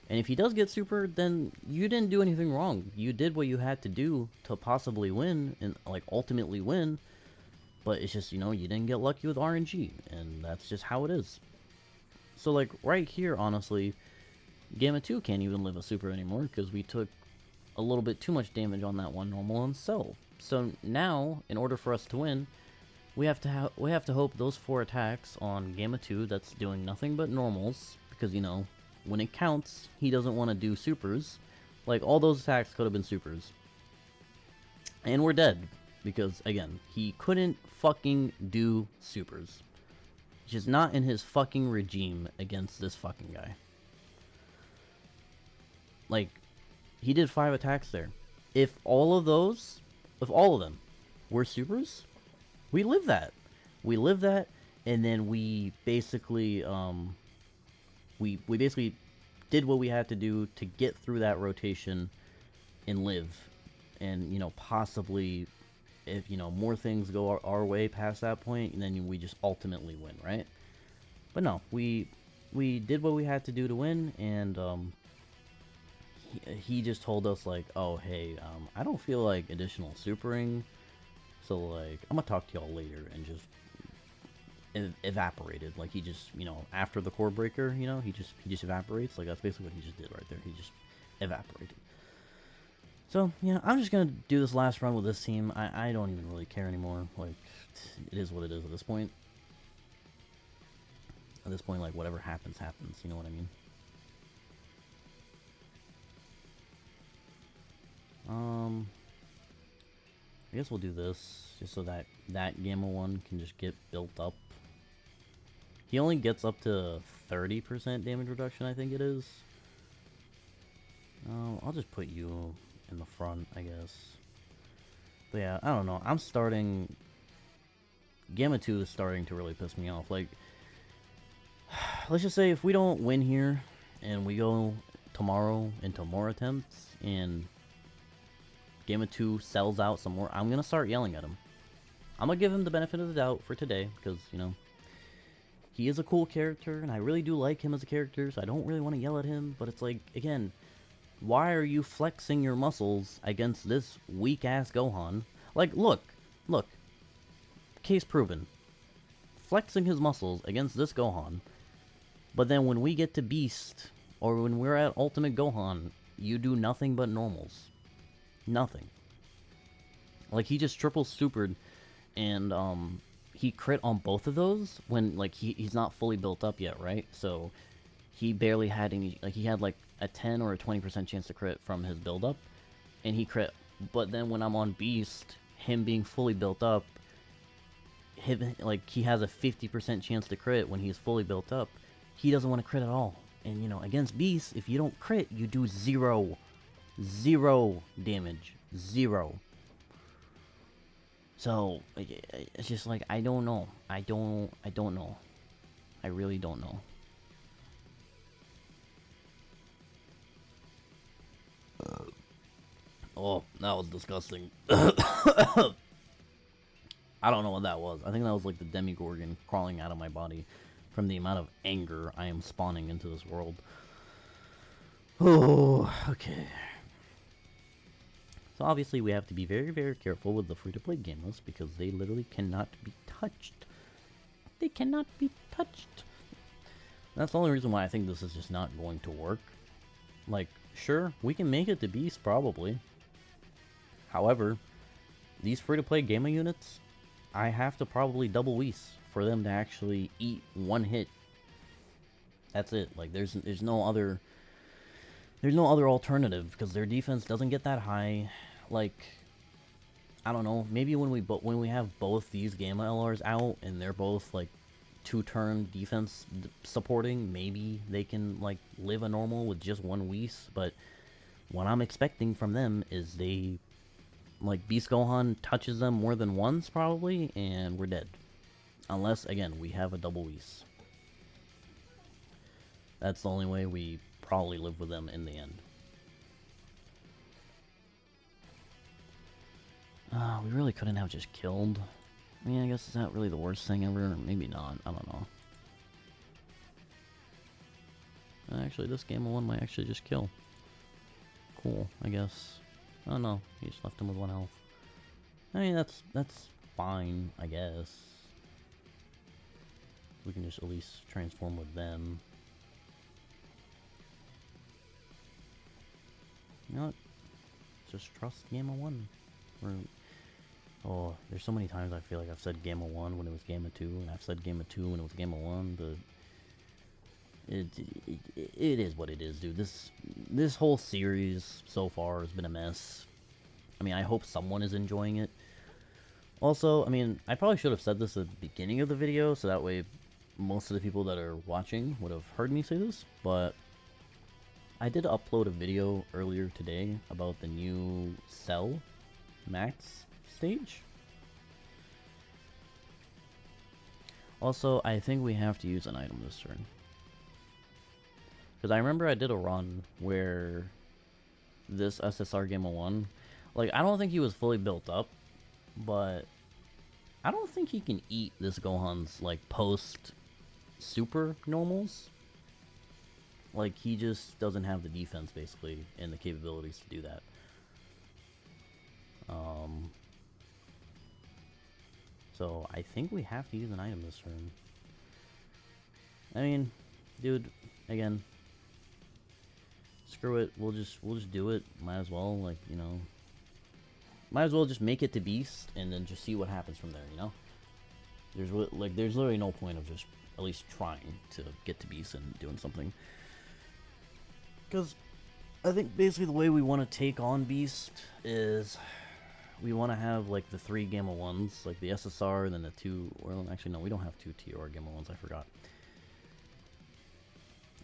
And if he does get super, then you didn't do anything wrong. You did what you had to do to possibly win, and, like, ultimately win. But it's just, you know, you didn't get lucky with RNG, and that's just how it is. So, like, right here, honestly, Gamma 2 can't even live a super anymore, because we took a little bit too much damage on that one normal on Cell. So now, in order for us to win, we have to hope those 4 attacks on Gamma 2 that's doing nothing but normals, because, you know, when it counts, he doesn't want to do supers. Like, all those attacks could have been supers. And we're dead, because, again, he couldn't fucking do supers. It's just not in his fucking regime against this fucking guy. Like, he did 5 attacks there. If all of them were supers, we live that. We live that, and then we basically, we basically did what we had to do to get through that rotation and live. And, you know, possibly, if, you know, more things go our way past that point, and then we just ultimately win, right? But no, we did what we had to do to win, and, he just told us, like, oh, hey, I don't feel like additional supering, so, like, I'm gonna talk to y'all later, and just evaporated. Like, he just, you know, after the core breaker, you know, he just evaporates. Like, that's basically what he just did right there. He just evaporated. So, yeah, I'm just gonna do this last run with this team. I don't even really care anymore. Like, it is what it is at this point. At this point, like, whatever happens, happens. You know what I mean? I guess we'll do this, just so that Gamma 1 can just get built up. He only gets up to 30% damage reduction, I think it is. I'll just put you in the front, I guess. But yeah, I don't know. I'm starting... Gamma 2 is starting to really piss me off. Like, let's just say if we don't win here, and we go tomorrow into more attempts, and Gamma 2 sells out some more, I'm gonna start yelling at him. I'm gonna give him the benefit of the doubt for today, because, you know, he is a cool character, and I really do like him as a character, so I don't really want to yell at him, but it's like, again, why are you flexing your muscles against this weak-ass Gohan? Like, look, case proven. Flexing his muscles against this Gohan, but then when we get to Beast, or when we're at Ultimate Gohan, you do nothing but normals. Nothing. Like, he just triple supered, and he crit on both of those when, like, he's not fully built up yet, right? So he barely had any, like, he had like a 10 or a 20% chance to crit from his build up, and he crit. But then when I'm on Beast, him being fully built up, like, he has a 50% chance to crit when he's fully built up. He doesn't want to crit at all. And, you know, against Beast, if you don't crit, you do 0 damage. 0. So, it's just like, I don't know. I don't know. I really don't know. Oh, that was disgusting. I don't know what that was. I think that was like the Demigorgon crawling out of my body from the amount of anger I am spawning into this world. Oh, okay. So obviously we have to be very, very careful with the free-to-play gamers because they literally cannot be touched. They cannot be touched. That's the only reason why I think this is just not going to work. Like, sure, we can make it to Beast, probably. However, these free-to-play gaming units, I have to probably double Whis for them to actually eat one hit. That's it. Like, there's no other alternative because their defense doesn't get that high. Like, I don't know. Maybe when we have both these Gamma LRs out and they're both like 2-turn defense supporting, maybe they can like live a normal with just one Whis. But what I'm expecting from them is they, like, Beast Gohan touches them more than once probably, and we're dead. Unless, again, we have a double Whis. That's the only way we probably live with them in the end. We really couldn't have just killed. I mean, I guess it's not really the worst thing ever. Maybe not. I don't know. Actually, this game of 1 might actually just kill. Cool, I guess. Oh no, he just left him with 1 health. I mean, that's fine, I guess. We can just at least transform with them. You know what? Just trust Gamma 1. Oh, there's so many times I feel like I've said Gamma 1 when it was Gamma 2, and I've said Gamma 2 when it was Gamma 1, but it is what it is, dude. This whole series so far has been a mess. I mean, I hope someone is enjoying it. Also, I mean, I probably should have said this at the beginning of the video, so that way most of the people that are watching would have heard me say this, but I did upload a video earlier today about the new Cell Max stage. Also, I think we have to use an item this turn. Because I remember I did a run where this SSR Gamma 1, like, I don't think he was fully built up, but I don't think he can eat this Gohan's, like, post-super normals. Like, he just doesn't have the defense, basically, and the capabilities to do that. So, I think we have to use an item this turn. I mean, dude, again, screw it, we'll just do it, might as well, like, you know. Might as well just make it to Beast, and then just see what happens from there, you know? There's literally no point of just at least trying to get to Beast and doing something. Because I think basically the way we want to take on Beast is we want to have like the 3 Gamma 1s, like the SSR, and then the 2, well, actually no, we don't have 2 TR Gamma 1s, I forgot.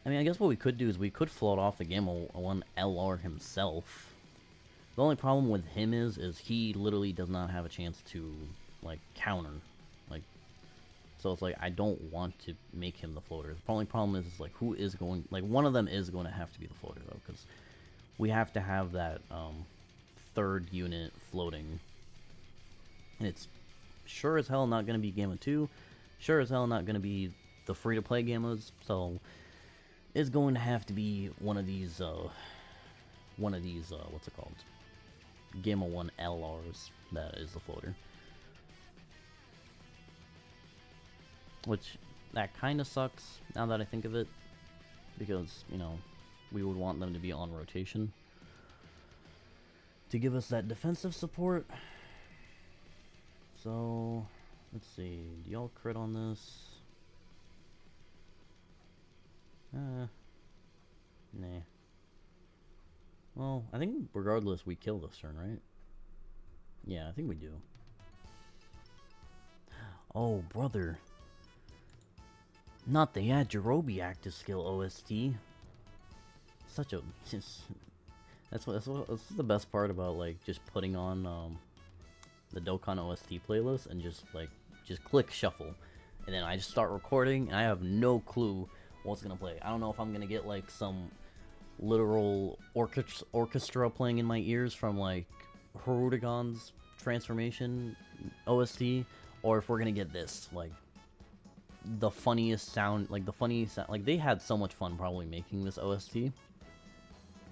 I mean, I guess what we could do is we could float off the Gamma 1 LR himself. The only problem with him is he literally does not have a chance to, like, counter. Like, so it's like, I don't want to make him the floater. The only problem is like, who is going, like, one of them is going to have to be the floater, though, because we have to have that, 3rd unit floating. And it's sure as hell not going to be Gamma 2, sure as hell not going to be the free-to-play Gammas, so it's going to have to be one of these, what's it called? Gamma 1 LRs that is the floater. Which, that kind of sucks, now that I think of it, because, you know, we would want them to be on rotation. to give us that defensive support. So, let's see. Do y'all crit on this? Nah. Well, I think regardless we kill this turn, right? Yeah, I think we do. Oh, brother. Not the Yajirobe active skill OST. Such a... That's the best part about, like, just putting on, the Dokkan OST playlist and just click shuffle. And then I just start recording and I have no clue what's gonna play. I don't know if I'm gonna get, like, some literal orchestra playing in my ears from, like, Hirudegan's transformation OST, or if we're gonna get this, like, the funniest sound, like, they had so much fun probably making this OST,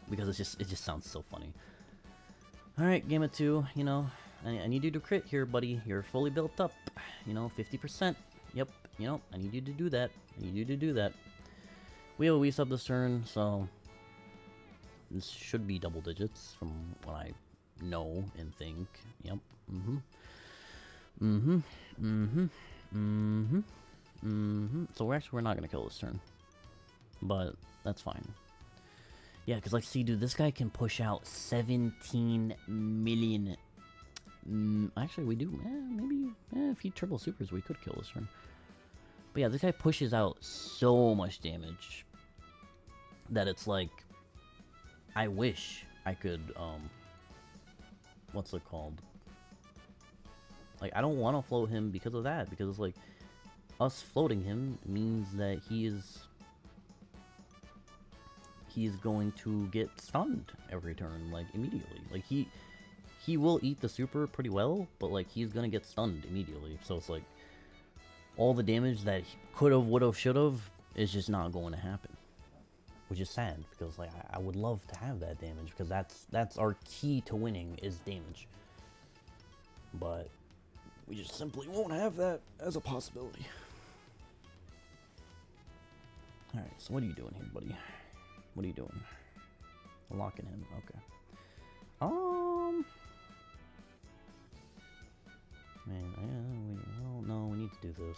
because it just sounds so funny. Alright, game of 2, you know, I need you to crit here, buddy. You're fully built up, you know, 50%. Yep, you know, I need you to do that. We have a Wii sub this turn, so this should be double digits from what I know and think. Yep. So we're not gonna kill this turn, but that's fine. Yeah, because, like, see, dude, this guy can push out 17 million. Actually, we do. Maybe if he triple supers, we could kill this turn. But yeah, this guy pushes out so much damage that it's like, I wish I could, what's it called? Like, I don't want to float him because of that, because it's like, us floating him means that he's going to get stunned every turn, like, immediately. Like, he will eat the super pretty well, but, like, he's gonna get stunned immediately. So it's like, all the damage that he could've, would've, should've is just not going to happen. Which is sad, because, like, I would love to have that damage, because that's our key to winning, is damage. But we just simply won't have that as a possibility. Alright, so what are you doing here, buddy? What are you doing? Locking him, okay. Man, no, we need to do this.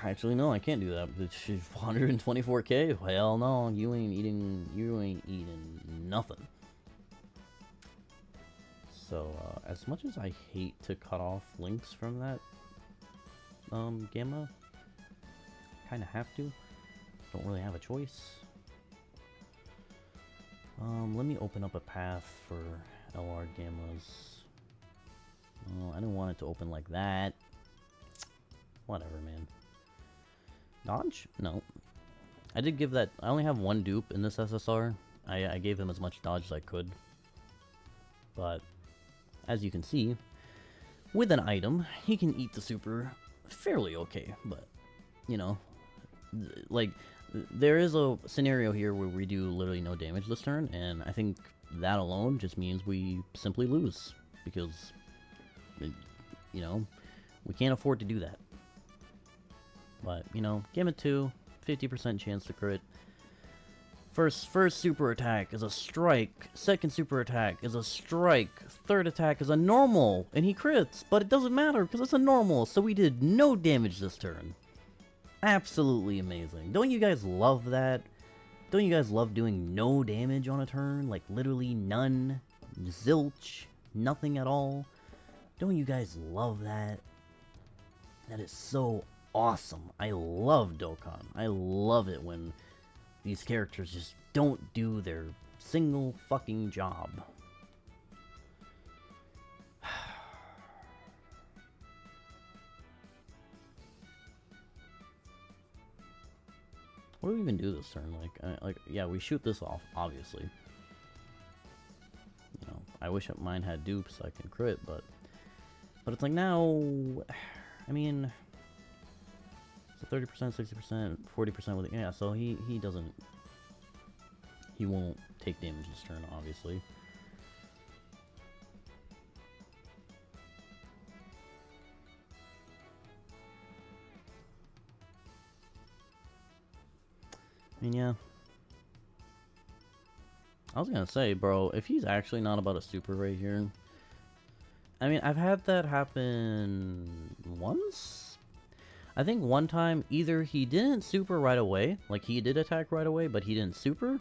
Actually, no, I can't do that. It's 124k? Hell no, you ain't eating nothing. So, as much as I hate to cut off links from that, Gamma, kinda have to. Don't really have a choice. Let me open up a path for LR Gammas. Oh, I didn't want it to open like that. Whatever, man. Dodge? No. I did give that... I only have one dupe in this SSR. I gave him as much dodge as I could. But, as you can see, with an item, he can eat the super fairly okay. But, you know, like, there is a scenario here where we do literally no damage this turn, and I think that alone just means we simply lose. Because, you know, we can't afford to do that. But, you know, game of 2, 50% chance to crit. First super attack is a strike. Second super attack is a strike. Third attack is a normal, and he crits. But it doesn't matter, because it's a normal, so we did no damage this turn. Absolutely amazing. Don't you guys love that? Don't you guys love doing no damage on a turn? Like, literally none. Zilch. Nothing at all. Don't you guys love that? That is so awesome. I love Dokkan. I love it when these characters just don't do their single fucking job. What do we even do this turn? Like, yeah, we shoot this off, obviously. You know, I wish mine had dupes so I can crit, but it's like now, I mean, so 30%, 60%, 40% with it. Yeah, so he won't take damage this turn, obviously. I mean, yeah. I was gonna say, bro, if he's actually not about a super right here, I mean, I've had that happen once. I think one time either he didn't super right away, like he did attack right away, but he didn't super,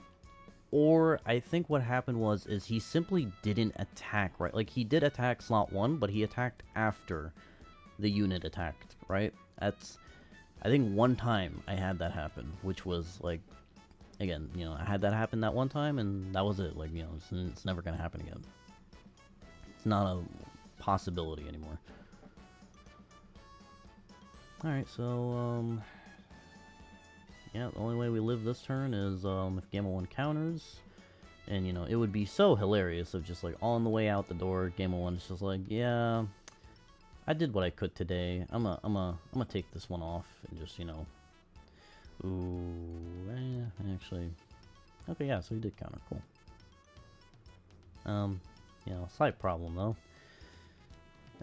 or I think what happened was is he simply didn't attack right. Like he did attack slot 1, but he attacked after the unit attacked, right? That's I think one time I had that happen, which was like again, you know, I had that happen that one time and that was it. Like, you know, it's never going to happen again. It's not a possibility anymore. Alright, so, yeah, the only way we live this turn is, if Gamma 1 counters. And, you know, it would be so hilarious if just, like, on the way out the door, Gamma 1 is just like, yeah, I did what I could today. I'm gonna take this one off and just, you know, ooh, actually, okay, yeah, so he did counter, cool. You know, slight problem, though.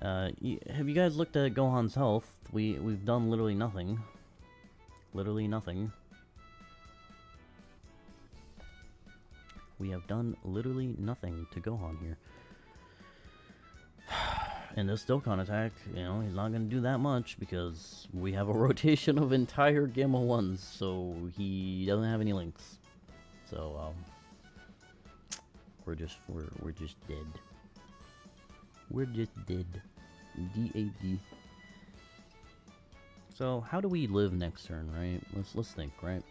Have you guys looked at Gohan's health? We've done literally nothing. Literally nothing. We have done literally nothing to Gohan here. And this Dokkan attack, you know, he's not going to do that much because we have a rotation of entire Gamma 1s, so he doesn't have any links. So, we're just dead. We're just dead. D-A-D. So, how do we live next turn, right? Let's think, right?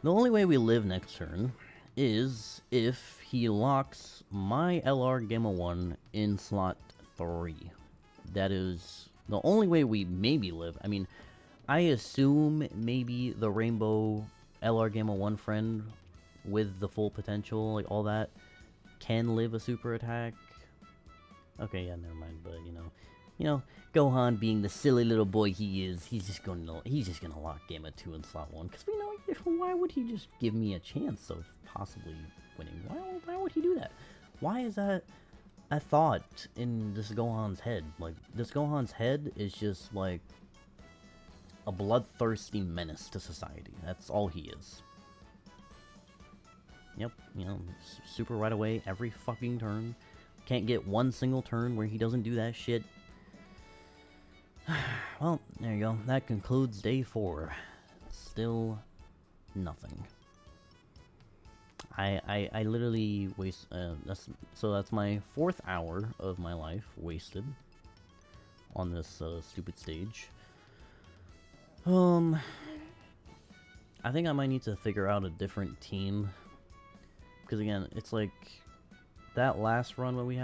The only way we live next turn is if he locks my LR Gamma 1 in slot 3. That is the only way we maybe live. I mean, I assume maybe the Rainbow LR Gamma 1 friend with the full potential, like all that, can live a super attack. Okay, yeah, never mind. But you know, Gohan being the silly little boy he is, he's just gonna lock Gamma 2 in slot 1. Because we know, why would he just give me a chance of possibly winning? Why would he do that? Why is that a thought in this Gohan's head? Like, this Gohan's head is just like a bloodthirsty menace to society. That's all he is. Yep, you know, super right away every fucking turn. Can't get one single turn where he doesn't do that shit. Well, there you go. That concludes day 4. Still nothing. I literally waste. That's my 4th hour of my life wasted on this stupid stage. I think I might need to figure out a different team, because again, it's like that last run that we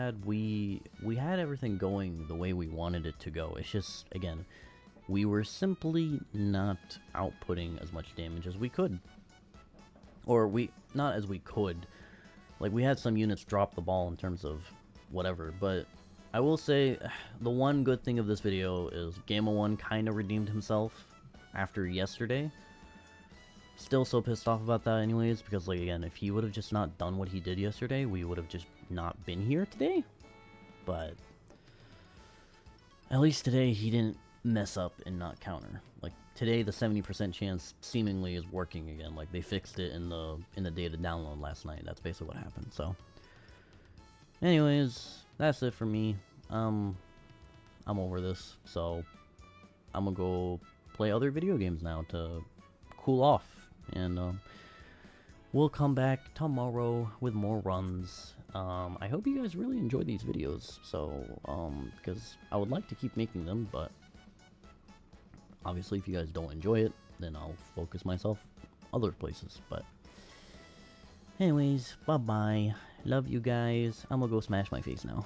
had everything going the way we wanted it to go. It's just, again, we were simply not outputting as much damage as we could. Or not as we could. Like, we had some units drop the ball in terms of whatever, but I will say the one good thing of this video is Gamma 1 kind of redeemed himself after yesterday. Still so pissed off about that anyways, because, like, again, if he would have just not done what he did yesterday, we would have just not been here today. But at least today he didn't mess up and not counter. Like, today the 70% chance seemingly is working again. Like, they fixed it in the data download last night. That's basically what happened. So anyways, that's it for me. I'm over this, so I'm gonna go play other video games now to cool off. And we'll come back tomorrow with more runs. I hope you guys really enjoyed these videos. So, because I would like to keep making them, but obviously if you guys don't enjoy it, then I'll focus myself other places. But anyways, bye-bye. Love you guys. I'm gonna go smash my face now.